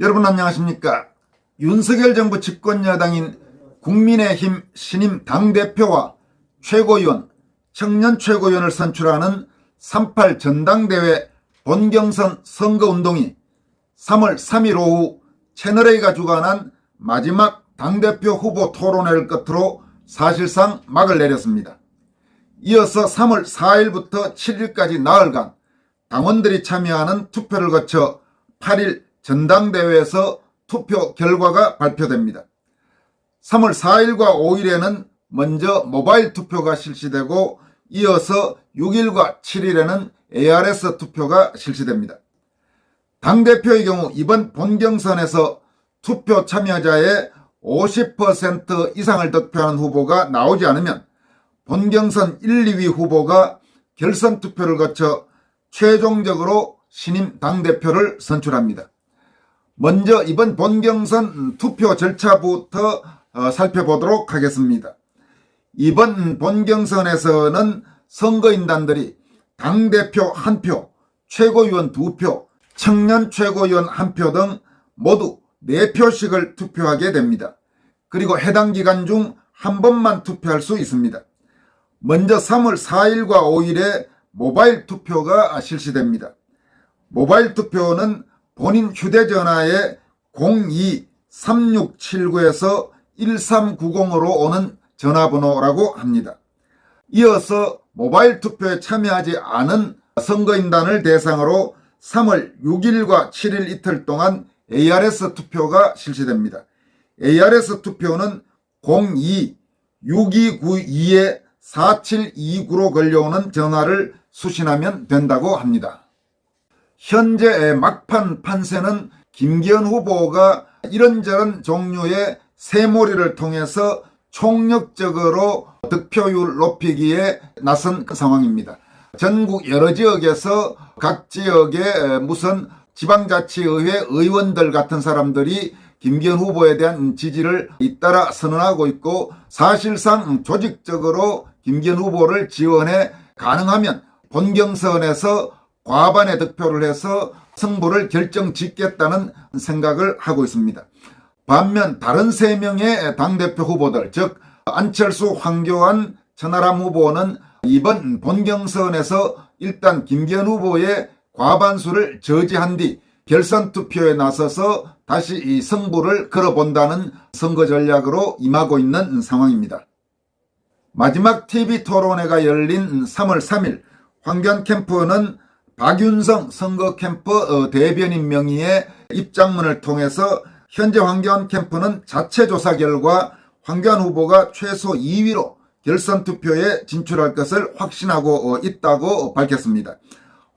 여러분 안녕하십니까. 윤석열 정부 집권여당인 국민의힘 신임 당대표와 최고위원, 청년 최고위원을 선출하는 3.8 전당대회 본경선 선거운동이 3월 3일 오후 채널A가 주관한 마지막 당대표 후보 토론회를 끝으로 사실상 막을 내렸습니다. 이어서 3월 4일부터 7일까지 나흘간 당원들이 참여하는 투표를 거쳐 8일 전당대회에서 투표 결과가 발표됩니다. 3월 4일과 5일에는 먼저 모바일 투표가 실시되고 이어서 6일과 7일에는 ARS 투표가 실시됩니다. 당대표의 경우 이번 본경선에서 투표 참여자의 50% 이상을 득표하는 후보가 나오지 않으면 본경선 1, 2위 후보가 결선 투표를 거쳐 최종적으로 신임 당대표를 선출합니다. 먼저 이번 본경선 투표 절차부터 살펴보도록 하겠습니다. 이번 본경선에서는 선거인단들이 당대표 1표, 최고위원 2표, 청년 최고위원 1표 등 모두 4표씩을 투표하게 됩니다. 그리고 해당 기간 중 한 번만 투표할 수 있습니다. 먼저 3월 4일과 5일에 모바일 투표가 실시됩니다. 모바일 투표는 본인 휴대전화에 02-3679에서 1390으로 오는 전화번호라고 합니다. 이어서 모바일 투표에 참여하지 않은 선거인단을 대상으로 3월 6일과 7일 이틀 동안 ARS 투표가 실시됩니다. ARS 투표는 02-6292-4729로 걸려오는 전화를 수신하면 된다고 합니다. 현재 막판 판세는 김기현 후보가 이런저런 종류의 새몰이를 통해서 총력적으로 득표율 높이기에 나선 상황입니다. 전국 여러 지역에서 각 지역의 무슨 지방자치의회 의원들 같은 사람들이 김기현 후보에 대한 지지를 잇따라 선언하고 있고, 사실상 조직적으로 김기현 후보를 지원해 가능하면 본경선에서 과반의 득표를 해서 승부를 결정짓겠다는 생각을 하고 있습니다. 반면 다른 3명의 당대표 후보들, 즉 안철수, 황교안, 천하람 후보는 이번 본경선에서 일단 김기현 후보의 과반수를 저지한 뒤 결선 투표에 나서서 다시 이 승부를 걸어본다는 선거 전략으로 임하고 있는 상황입니다. 마지막 TV 토론회가 열린 3월 3일 황교안 캠프는 박윤성 선거 캠프 대변인 명의의 입장문을 통해서 현재 황교안 캠프는 자체 조사 결과 황교안 후보가 최소 2위로 결선 투표에 진출할 것을 확신하고 있다고 밝혔습니다.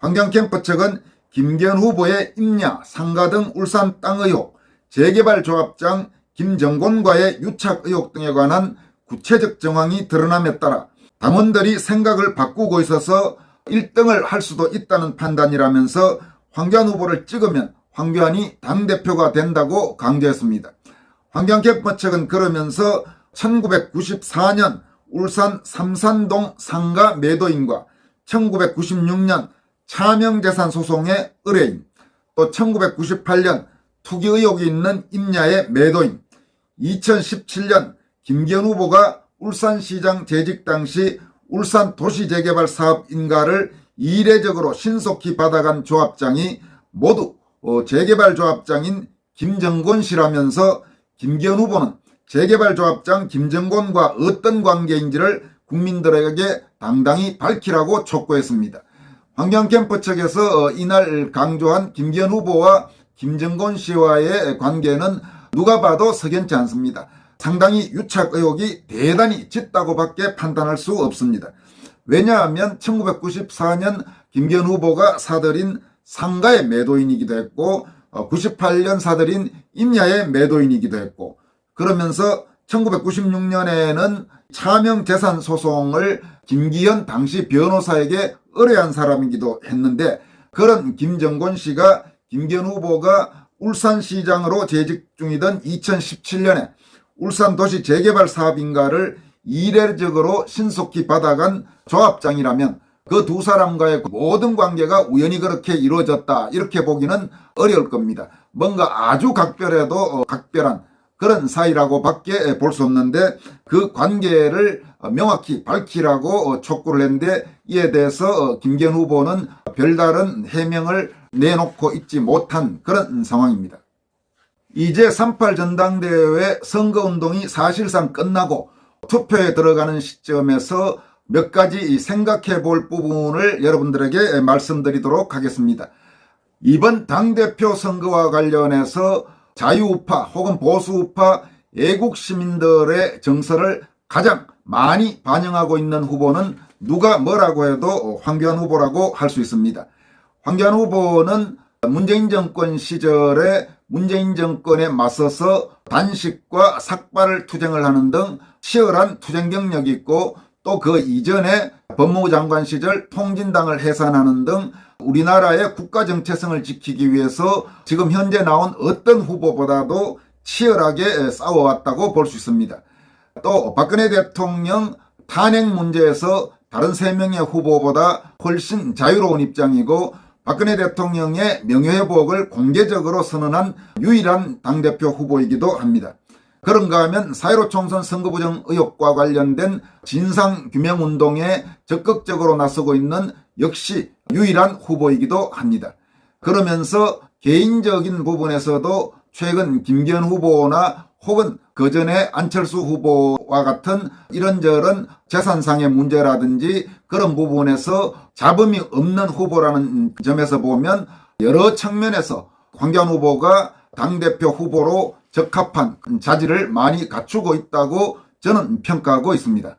황교안 캠프 측은 김기현 후보의 임야, 상가 등 울산 땅 의혹, 재개발 조합장 김정곤과의 유착 의혹 등에 관한 구체적 정황이 드러남에 따라 당원들이 생각을 바꾸고 있어서 1등을 할 수도 있다는 판단이라면서 황교안 후보를 찍으면 황교안이 당대표가 된다고 강조했습니다. 황교안 캠프 측은 그러면서 1994년 울산 삼산동 상가 매도인과 1996년 차명재산 소송의 의뢰인, 또 1998년 투기 의혹이 있는 임야의 매도인, 2017년 김기현 후보가 울산시장 재직 당시 울산 도시재개발 사업 인가를 이례적으로 신속히 받아간 조합장이 모두 재개발 조합장인 김정곤 씨라면서 김기현 후보는 재개발 조합장 김정곤과 어떤 관계인지를 국민들에게 당당히 밝히라고 촉구했습니다. 황교안 캠프 측에서 이날 강조한 김기현 후보와 김정곤 씨와의 관계는 누가 봐도 석연치 않습니다. 상당히 유착 의혹이 대단히 짙다고밖에 판단할 수 없습니다. 왜냐하면 1994년 김기현 후보가 사들인 상가의 매도인이기도 했고 98년 사들인 임야의 매도인이기도 했고, 그러면서 1996년에는 차명재산 소송을 김기현 당시 변호사에게 의뢰한 사람이기도 했는데, 그런 김정곤 씨가 김기현 후보가 울산시장으로 재직 중이던 2017년에 울산도시 재개발 사업 인가를 이례적으로 신속히 받아간 조합장이라면 그 두 사람과의 모든 관계가 우연히 그렇게 이루어졌다 이렇게 보기는 어려울 겁니다. 뭔가 아주 각별해도 각별한 그런 사이라고 밖에 볼 수 없는데 그 관계를 명확히 밝히라고 촉구를 했는데 이에 대해서 김기현 후보는 별다른 해명을 내놓고 있지 못한 그런 상황입니다. 이제 3.8 전당대회 선거운동이 사실상 끝나고 투표에 들어가는 시점에서 몇 가지 생각해 볼 부분을 여러분들에게 말씀드리도록 하겠습니다. 이번 당대표 선거와 관련해서 자유우파 혹은 보수우파 애국시민들의 정서를 가장 많이 반영하고 있는 후보는 누가 뭐라고 해도 황교안 후보라고 할 수 있습니다. 황교안 후보는 문재인 정권 시절에 문재인 정권에 맞서서 단식과 삭발을 투쟁을 하는 등 치열한 투쟁 경력이 있고 또 그 이전에 법무부 장관 시절 통진당을 해산하는 등 우리나라의 국가 정체성을 지키기 위해서 지금 현재 나온 어떤 후보보다도 치열하게 싸워왔다고 볼 수 있습니다. 또 박근혜 대통령 탄핵 문제에서 다른 3명의 후보보다 훨씬 자유로운 입장이고 박근혜 대통령의 명예회복을 공개적으로 선언한 유일한 당대표 후보이기도 합니다. 그런가 하면 4.15 총선 선거부정 의혹과 관련된 진상규명운동에 적극적으로 나서고 있는 역시 유일한 후보이기도 합니다. 그러면서 개인적인 부분에서도 최근 김기현 후보나 혹은 그전에 안철수 후보와 같은 이런저런 재산상의 문제라든지 그런 부분에서 잡음이 없는 후보라는 점에서 보면 여러 측면에서 황교안 후보가 당대표 후보로 적합한 자질을 많이 갖추고 있다고 저는 평가하고 있습니다.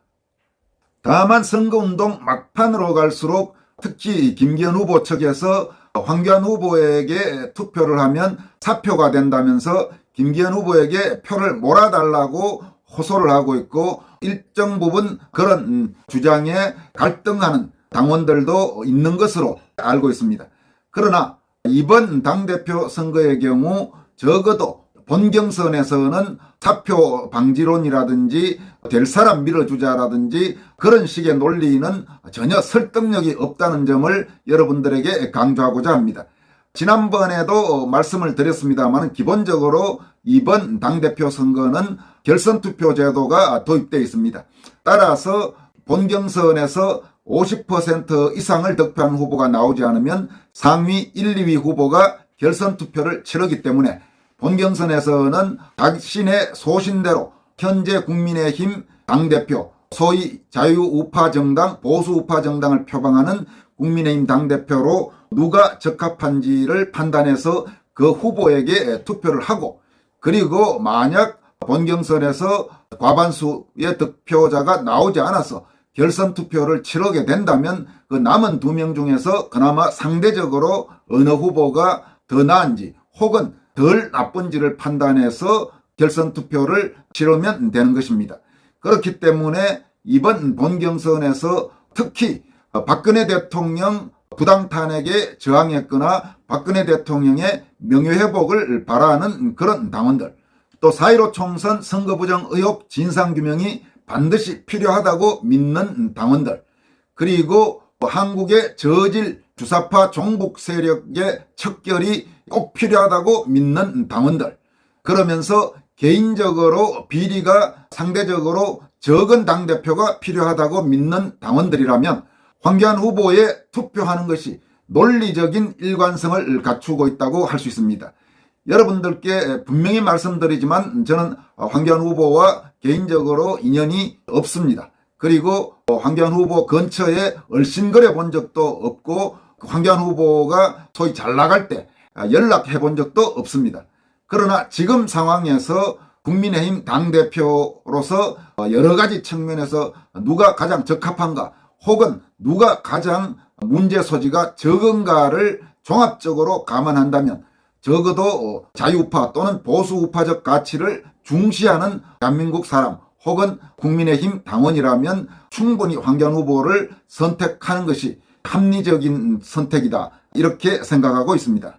다만 선거운동 막판으로 갈수록 특히 김기현 후보 측에서 황교안 후보에게 투표를 하면 사표가 된다면서 김기현 후보에게 표를 몰아달라고 호소를 하고 있고 일정 부분 그런 주장에 갈등하는 당원들도 있는 것으로 알고 있습니다. 그러나 이번 당대표 선거의 경우 적어도 본경선에서는 사표 방지론이라든지 될 사람 밀어주자라든지 그런 식의 논리는 전혀 설득력이 없다는 점을 여러분들에게 강조하고자 합니다. 지난번에도 말씀을 드렸습니다만 기본적으로 이번 당대표 선거는 결선투표 제도가 도입되어 있습니다. 따라서 본경선에서 50% 이상을 득표한 후보가 나오지 않으면 상위 1, 2위 후보가 결선투표를 치르기 때문에 본경선에서는 자신의 소신대로 현재 국민의힘 당대표, 소위 자유우파 정당, 보수우파 정당을 표방하는 국민의힘 당대표로 누가 적합한지를 판단해서 그 후보에게 투표를 하고 그리고 만약 본경선에서 과반수의 득표자가 나오지 않아서 결선 투표를 치르게 된다면 그 남은 2명 중에서 그나마 상대적으로 어느 후보가 더 나은지 혹은 덜 나쁜지를 판단해서 결선 투표를 치르면 되는 것입니다. 그렇기 때문에 이번 본경선에서 특히 박근혜 대통령 부당 탄핵에 저항했거나 박근혜 대통령의 명예회복을 바라는 그런 당원들, 또 4.15 총선 선거부정 의혹 진상규명이 반드시 필요하다고 믿는 당원들, 그리고 한국의 저질 주사파 종북 세력의 척결이 꼭 필요하다고 믿는 당원들, 그러면서 개인적으로 비리가 상대적으로 적은 당대표가 필요하다고 믿는 당원들이라면 황교안 후보에 투표하는 것이 논리적인 일관성을 갖추고 있다고 할 수 있습니다. 여러분들께 분명히 말씀드리지만 저는 황교안 후보와 개인적으로 인연이 없습니다. 그리고 황교안 후보 근처에 얼씬거려 본 적도 없고 황교안 후보가 소위 잘 나갈 때 연락해 본 적도 없습니다. 그러나 지금 상황에서 국민의힘 당대표로서 여러 가지 측면에서 누가 가장 적합한가 혹은 누가 가장 문제 소지가 적은가를 종합적으로 감안한다면 적어도 자유우파 또는 보수우파적 가치를 중시하는 대한민국 사람 혹은 국민의힘 당원이라면 충분히 황교안 후보를 선택하는 것이 합리적인 선택이다 이렇게 생각하고 있습니다.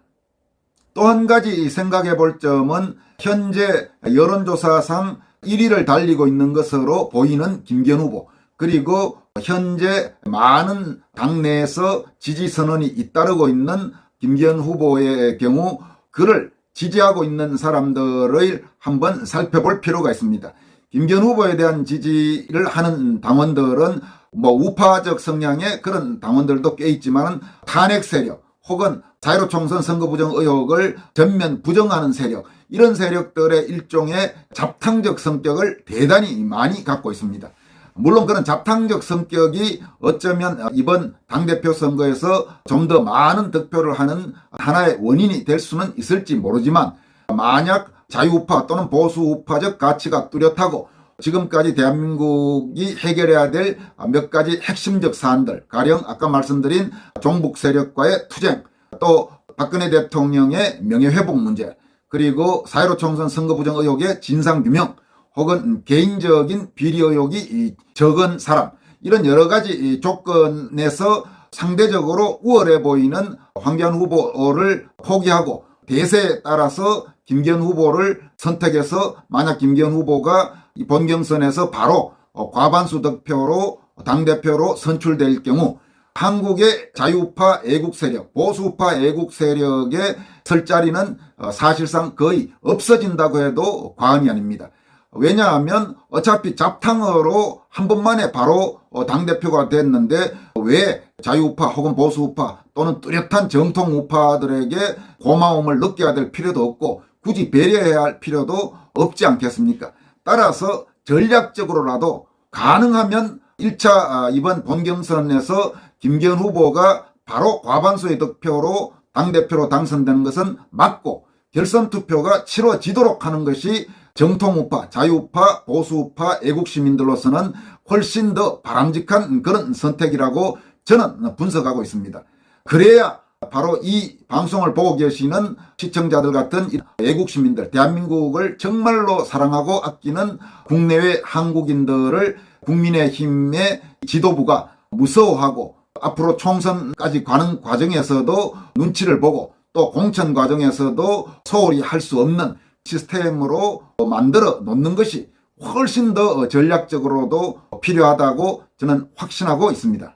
또 한 가지 생각해 볼 점은 현재 여론조사상 1위를 달리고 있는 것으로 보이는 김기현 후보 그리고 현재 많은 당내에서 지지 선언이 잇따르고 있는 김기현 후보의 경우 그를 지지하고 있는 사람들을 한번 살펴볼 필요가 있습니다. 김기현 후보에 대한 지지를 하는 당원들은 우파적 성향의 그런 당원들도 꽤 있지만 탄핵 세력 혹은 4.15 총선 선거 부정 의혹을 전면 부정하는 세력, 이런 세력들의 일종의 잡탕적 성격을 대단히 많이 갖고 있습니다. 물론 그런 잡탕적 성격이 어쩌면 이번 당대표 선거에서 좀 더 많은 득표를 하는 하나의 원인이 될 수는 있을지 모르지만, 만약 자유우파 또는 보수우파적 가치가 뚜렷하고 지금까지 대한민국이 해결해야 될 몇 가지 핵심적 사안들, 가령 아까 말씀드린 종북 세력과의 투쟁, 또 박근혜 대통령의 명예회복 문제, 그리고 4.15 총선 선거 부정 의혹의 진상규명, 혹은 개인적인 비리 의혹이 적은 사람, 이런 여러 가지 조건에서 상대적으로 우월해 보이는 황교안 후보를 포기하고 대세에 따라서 김기현 후보를 선택해서, 만약 김기현 후보가 본 경선에서 바로 과반수 득표로 당대표로 선출될 경우 한국의 자유우파 애국 세력, 보수우파 애국 세력의 설 자리는 사실상 거의 없어진다고 해도 과언이 아닙니다. 왜냐하면 어차피 잡탕으로 한 번만에 바로 당대표가 됐는데 왜 자유우파 혹은 보수우파 또는 뚜렷한 정통우파들에게 고마움을 느껴야 될 필요도 없고 굳이 배려해야 할 필요도 없지 않겠습니까? 따라서 전략적으로라도 가능하면 1차 이번 본경선에서 김기현 후보가 바로 과반수의 득표로 당대표로 당선되는 것은 맞고, 결선 투표가 치러지도록 하는 것이 정통우파, 자유우파, 보수우파, 애국시민들로서는 훨씬 더 바람직한 그런 선택이라고 저는 분석하고 있습니다. 그래야 바로 이 방송을 보고 계시는 시청자들 같은 애국시민들, 대한민국을 정말로 사랑하고 아끼는 국내외 한국인들을 국민의힘의 지도부가 무서워하고 앞으로 총선까지 가는 과정에서도 눈치를 보고 또 공천 과정에서도 소홀히 할 수 없는 시스템으로 만들어 놓는 것이 훨씬 더 전략적으로도 필요하다고 저는 확신하고 있습니다.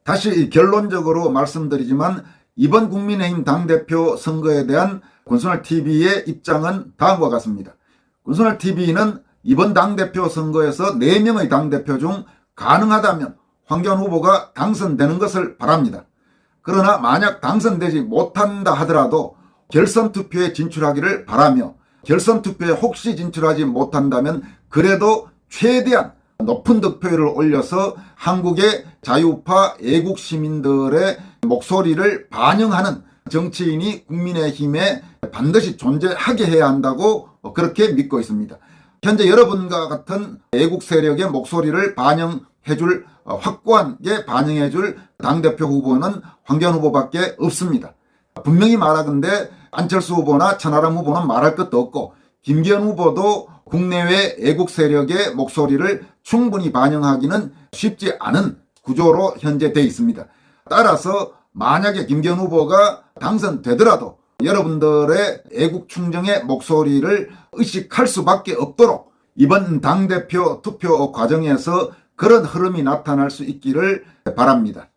다시 결론적으로 말씀드리지만, 이번 국민의힘 당대표 선거에 대한 권순알TV의 입장은 다음과 같습니다. 권순알TV는 이번 당대표 선거에서 4명의 당대표 중 가능하다면 황교안 후보가 당선되는 것을 바랍니다. 그러나 만약 당선되지 못한다 하더라도 결선 투표에 진출하기를 바라며, 결선 투표에 혹시 진출하지 못한다면 그래도 최대한 높은 득표율을 올려서 한국의 자유우파 애국 시민들의 목소리를 반영하는 정치인이 국민의힘에 반드시 존재하게 해야 한다고 그렇게 믿고 있습니다. 현재 여러분과 같은 애국 세력의 목소리를 반영해줄, 확고하게 반영해줄 당대표 후보는 황교안 후보밖에 없습니다. 분명히 말하건대 안철수 후보나 천하람 후보는 말할 것도 없고, 김기현 후보도 국내외 애국 세력의 목소리를 충분히 반영하기는 쉽지 않은 구조로 현재 돼 있습니다. 따라서 만약에 김기현 후보가 당선되더라도 여러분들의 애국 충정의 목소리를 의식할 수밖에 없도록 이번 당대표 투표 과정에서 그런 흐름이 나타날 수 있기를 바랍니다.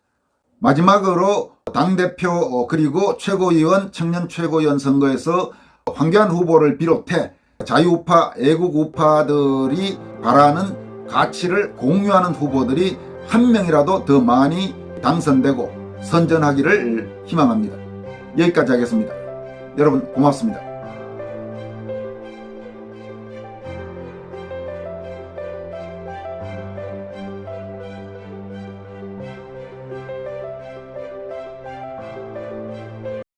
마지막으로 당대표 그리고 최고위원, 청년 최고위원 선거에서 황교안 후보를 비롯해 자유우파, 애국우파들이 바라는 가치를 공유하는 후보들이 한 명이라도 더 많이 당선되고 선전하기를 희망합니다. 여기까지 하겠습니다. 여러분 고맙습니다.